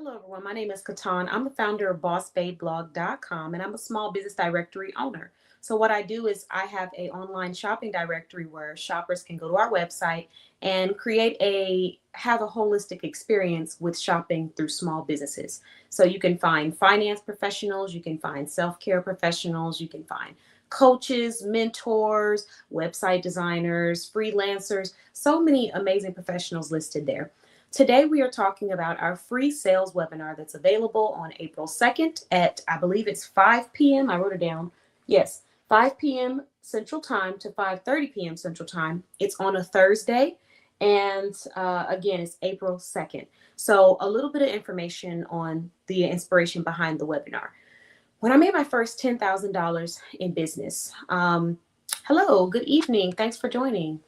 Hello, everyone. My name is Katan. I'm the founder of BossBabeBlog.com, and I'm a small business directory owner. So what I do is I have a online shopping directory where shoppers can go to our website and have a holistic experience with shopping through small businesses. So you can find finance professionals, you can find self-care professionals, you can find coaches, mentors, website designers, freelancers, so many amazing professionals listed there. Today, we are talking about our free sales webinar that's available on April 2nd at, I believe it's 5 p.m. I wrote it down. Yes, 5 p.m. Central Time to 5:30 p.m. Central Time. It's on a Thursday. And again, it's April 2nd. So, a little bit of information on the inspiration behind the webinar. When I made my first $10,000 in business, hello, good evening. Thanks for joining.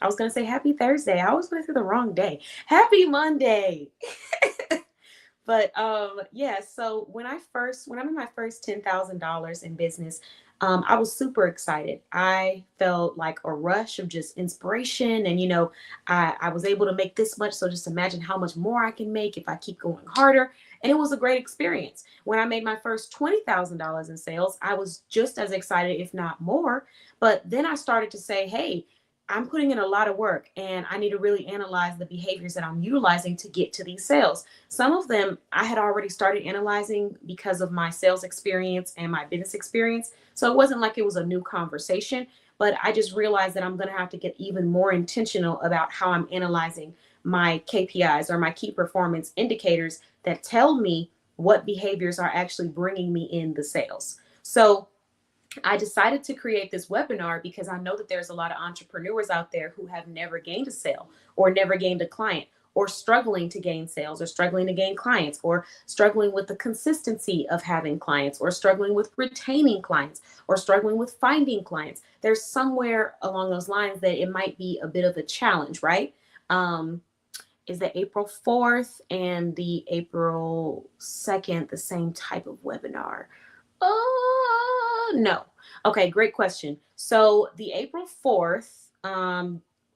I was going to say happy Thursday. I always went through the wrong day. Happy Monday. But yeah, so when I made my first $10,000 in business, I was super excited. I felt like a rush of just inspiration. And, I was able to make this much. So just imagine how much more I can make if I keep going harder. And it was a great experience. When I made my first $20,000 in sales, I was just as excited, if not more. But then I started to say, hey, I'm putting in a lot of work and I need to really analyze the behaviors that I'm utilizing to get to these sales. Some of them I had already started analyzing because of my sales experience and my business experience. So it wasn't like it was a new conversation, but I just realized that I'm going to have to get even more intentional about how I'm analyzing my KPIs or my key performance indicators that tell me what behaviors are actually bringing me in the sales. So I decided to create this webinar because I know that there's a lot of entrepreneurs out there who have never gained a sale or never gained a client or struggling to gain sales or struggling to gain clients or struggling with the consistency of having clients or struggling with retaining clients or struggling with finding clients. There's somewhere along those lines that it might be a bit of a challenge, right? Um, is the April 4th and the April 2nd the same type of webinar? No. Okay, great question. So the April 4th,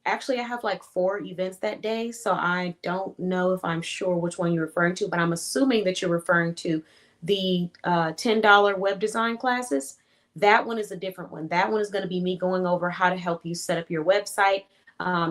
actually I have like four events that day, so I don't know if I'm sure which one you're referring to, but I'm assuming that you're referring to the $10 web design classes. That one is a different one. That one is going to be me going over how to help you set up your website,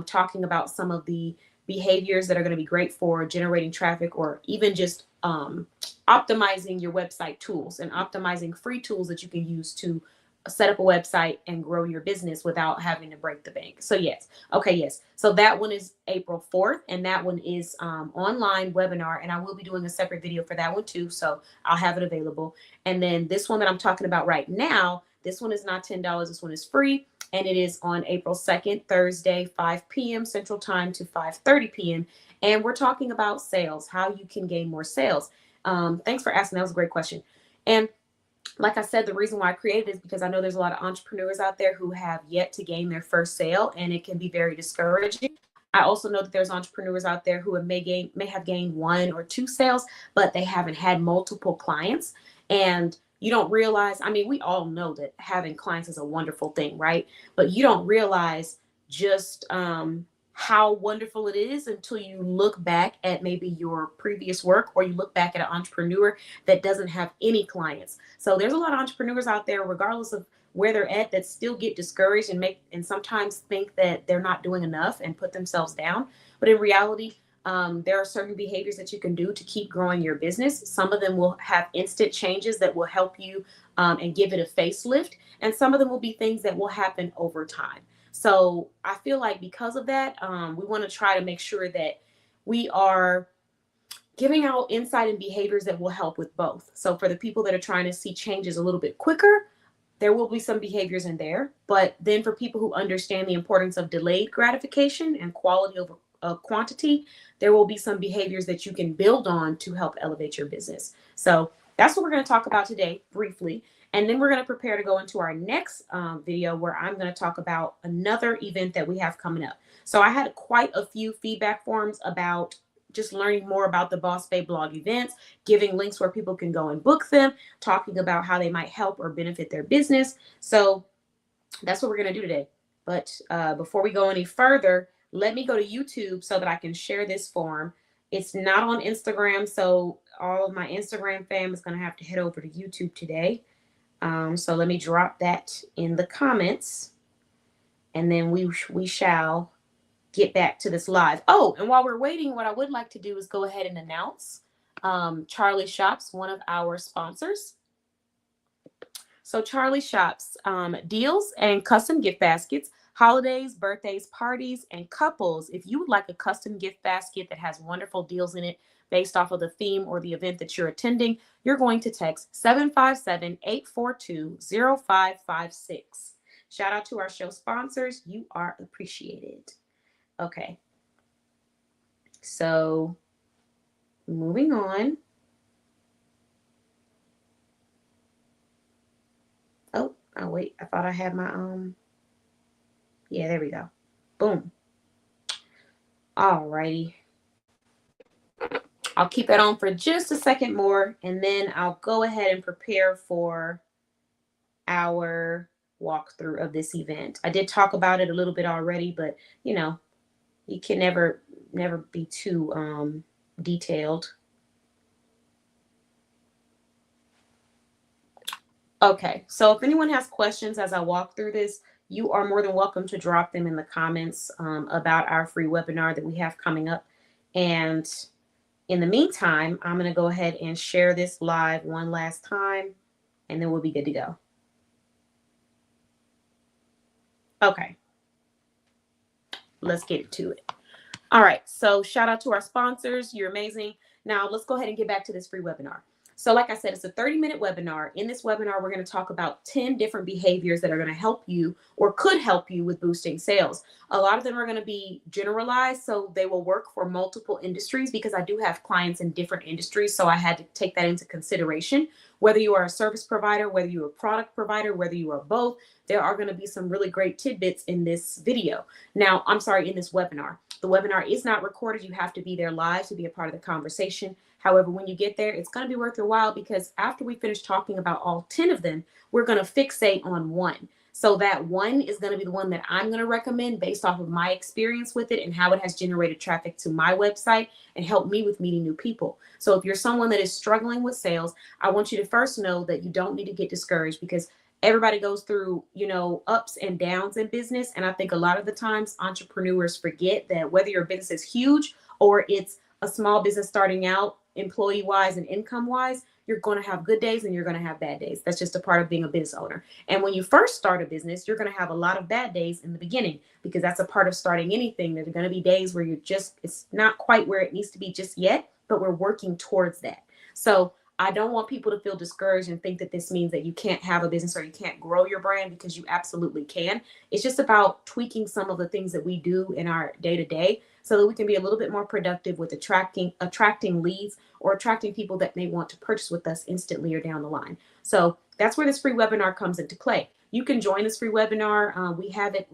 talking about some of the behaviors that are going to be great for generating traffic or even just optimizing your website tools and optimizing free tools that you can use to set up a website and grow your business without having to break the bank. So yes. Okay, yes. So that one is April 4th and that one is online webinar, and I will be doing a separate video for that one too. So I'll have it available. And then this one that I'm talking about right now, this one is not $10. This one is free. And it is on April 2nd, Thursday, 5 p.m. Central Time to 5:30 p.m. And we're talking about sales, how you can gain more sales. Thanks for asking. That was a great question. And like I said, the reason why I created it is because I know there's a lot of entrepreneurs out there who have yet to gain their first sale, and it can be very discouraging. I also know that there's entrepreneurs out there who may have gained one or two sales, but they haven't had multiple clients. And you don't realize, I mean, we all know that having clients is a wonderful thing, right? But you don't realize just how wonderful it is until you look back at maybe your previous work or you look back at an entrepreneur that doesn't have any clients. So there's a lot of entrepreneurs out there, regardless of where they're at, that still get discouraged and sometimes think that they're not doing enough and put themselves down. But in reality, there are certain behaviors that you can do to keep growing your business. Some of them will have instant changes that will help you and give it a facelift. And some of them will be things that will happen over time. So I feel like because of that, we want to try to make sure that we are giving out insight and behaviors that will help with both. So for the people that are trying to see changes a little bit quicker, there will be some behaviors in there. But then for people who understand the importance of delayed gratification and quality over quantity, there will be some behaviors that you can build on to help elevate your business. So that's what we're going to talk about today briefly. And then we're going to prepare to go into our next video where I'm going to talk about another event that we have coming up. So I had quite a few feedback forms about just learning more about the Boss Babe blog events, giving links where people can go and book them, talking about how they might help or benefit their business. So that's what we're going to do today. But before we go any further, let me go to YouTube so that I can share this form. It's not on Instagram, so all of my Instagram fam is going to have to head over to YouTube today. So let me drop that in the comments, and then we shall get back to this live. Oh, and while we're waiting, what I would like to do is go ahead and announce Charlie Shops, one of our sponsors. So Charlie Shops, deals and custom gift baskets, holidays, birthdays, parties, and couples. If you would like a custom gift basket that has wonderful deals in it based off of the theme or the event that you're attending, you're going to text 757-842-0556. Shout out to our show sponsors. You are appreciated. Okay. So moving on. Oh, wait. I thought I had my, yeah, there we go. Boom. Alrighty. I'll keep that on for just a second more, and then I'll go ahead and prepare for our walkthrough of this event. I did talk about it a little bit already, but you know, you can never be too detailed. Okay, so if anyone has questions as I walk through this, you are more than welcome to drop them in the comments about our free webinar that we have coming up. And in the meantime, I'm going to go ahead and share this live one last time, and then we'll be good to go. Okay, let's get to it. All right, so shout out to our sponsors. You're amazing. Now let's go ahead and get back to this free webinar. So like I said, it's a 30-minute webinar. In this webinar, we're going to talk about 10 different behaviors that are going to help you or could help you with boosting sales. A lot of them are going to be generalized, so they will work for multiple industries because I do have clients in different industries, so I had to take that into consideration. Whether you are a service provider, whether you're a product provider, whether you are both, there are going to be some really great tidbits in this video. Now, I'm sorry, in this webinar. The webinar is not recorded. You have to be there live to be a part of the conversation. However, when you get there, it's going to be worth your while because after we finish talking about all 10 of them, we're going to fixate on one. So that one is going to be the one that I'm going to recommend based off of my experience with it and how it has generated traffic to my website and helped me with meeting new people. So if you're someone that is struggling with sales, I want you to first know that you don't need to get discouraged because everybody goes through, you know, ups and downs in business. And I think a lot of the times entrepreneurs forget that whether your business is huge or it's a small business starting out, employee wise and income wise, you're going to have good days and you're going to have bad days. That's just a part of being a business owner. And when you first start a business, you're going to have a lot of bad days in the beginning because that's a part of starting anything. There are going to be days where it's not quite where it needs to be just yet, but we're working towards that. So I don't want people to feel discouraged and think that this means that you can't have a business or you can't grow your brand because you absolutely can. It's just about tweaking some of the things that we do in our day-to-day so that we can be a little bit more productive with attracting leads or attracting people that may want to purchase with us instantly or down the line. So that's where this free webinar comes into play. You can join this free webinar. We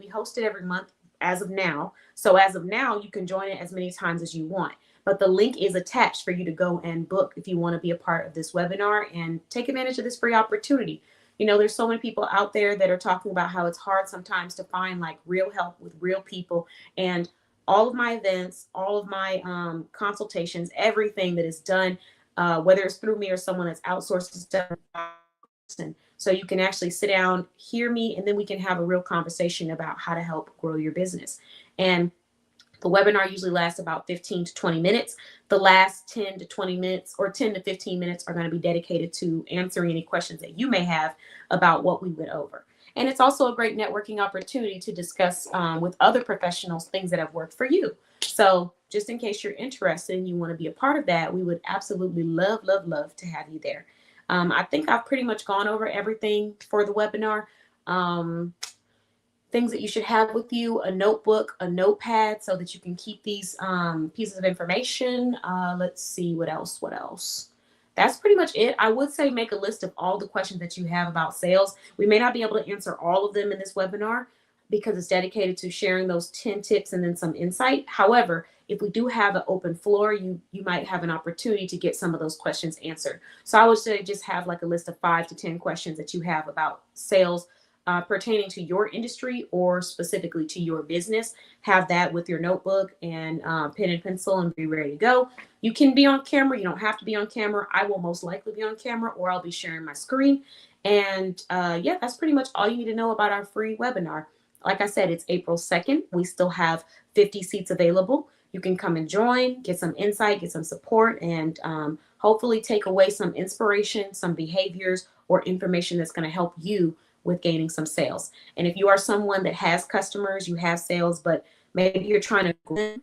host it every month as of now. So as of now, you can join it as many times as you want. But the link is attached for you to go and book if you want to be a part of this webinar and take advantage of this free opportunity. You know, there's so many people out there that are talking about how it's hard sometimes to find like real help with real people. And all of my events, all of my consultations, everything that is done, whether it's through me or someone that's outsourced, is done. So you can actually sit down, hear me, and then we can have a real conversation about how to help grow your business. And the webinar usually lasts about 15 to 20 minutes. The last 10 to 20 minutes or 10 to 15 minutes are going to be dedicated to answering any questions that you may have about what we went over. And it's also a great networking opportunity to discuss with other professionals things that have worked for you. So just in case you're interested and you want to be a part of that, we would absolutely love, love, love to have you there. I think I've pretty much gone over everything for the webinar. Things that you should have with you: a notebook, a notepad, so that you can keep these pieces of information. Let's see, what else? That's pretty much it. I would say make a list of all the questions that you have about sales. We may not be able to answer all of them in this webinar because it's dedicated to sharing those 10 tips and then some insight. However, if we do have an open floor, you might have an opportunity to get some of those questions answered. So I would say just have like a list of 5 to 10 questions that you have about sales, pertaining to your industry or specifically to your business. Have that with your notebook and pen and pencil and be ready to go. You can be on camera. You don't have to be on camera. I will most likely be on camera, or I'll be sharing my screen. And yeah, that's pretty much all you need to know about our free webinar. Like I said, it's April 2nd. We still have 50 seats available. You can come and join, get some insight, get some support, and hopefully take away some inspiration, some behaviors, or information that's going to help you with gaining some sales. And if you are someone that has customers, you have sales, but maybe you're trying to grow, I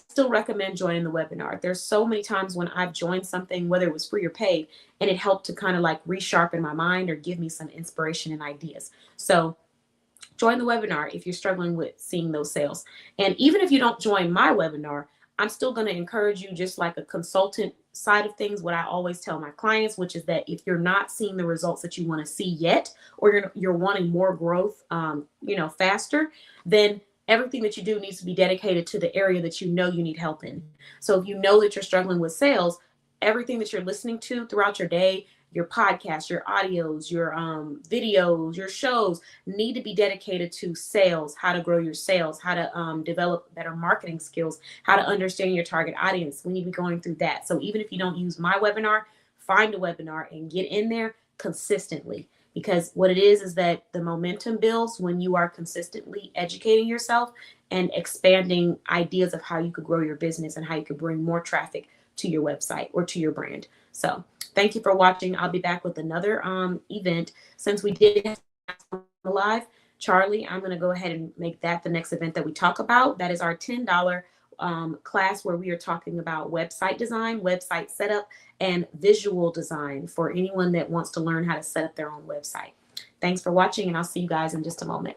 still recommend joining the webinar. There's so many times when I've joined something, whether it was free or paid, and it helped to kind of like resharpen my mind or give me some inspiration and ideas. So join the webinar if you're struggling with seeing those sales. And even if you don't join my webinar, I'm still going to encourage you, just like a consultant side of things, what I always tell my clients, which is that if you're not seeing the results that you want to see yet, or you're wanting more growth, faster, then everything that you do needs to be dedicated to the area that you know you need help in. So if you know that you're struggling with sales, everything that you're listening to throughout your day, your podcasts, your audios, your videos, your shows need to be dedicated to sales, how to grow your sales, how to develop better marketing skills, how to understand your target audience. We need to be going through that. So even if you don't use my webinar, find a webinar and get in there consistently. Because what it is that the momentum builds when you are consistently educating yourself and expanding ideas of how you could grow your business and how you could bring more traffic to your website or to your brand. So thank you for watching. I'll be back with another event. Since we did have live, Charlie, I'm going to go ahead and make that the next event that we talk about. That is our $10 class where we are talking about website design, website setup, and visual design for anyone that wants to learn how to set up their own website. Thanks for watching, and I'll see you guys in just a moment.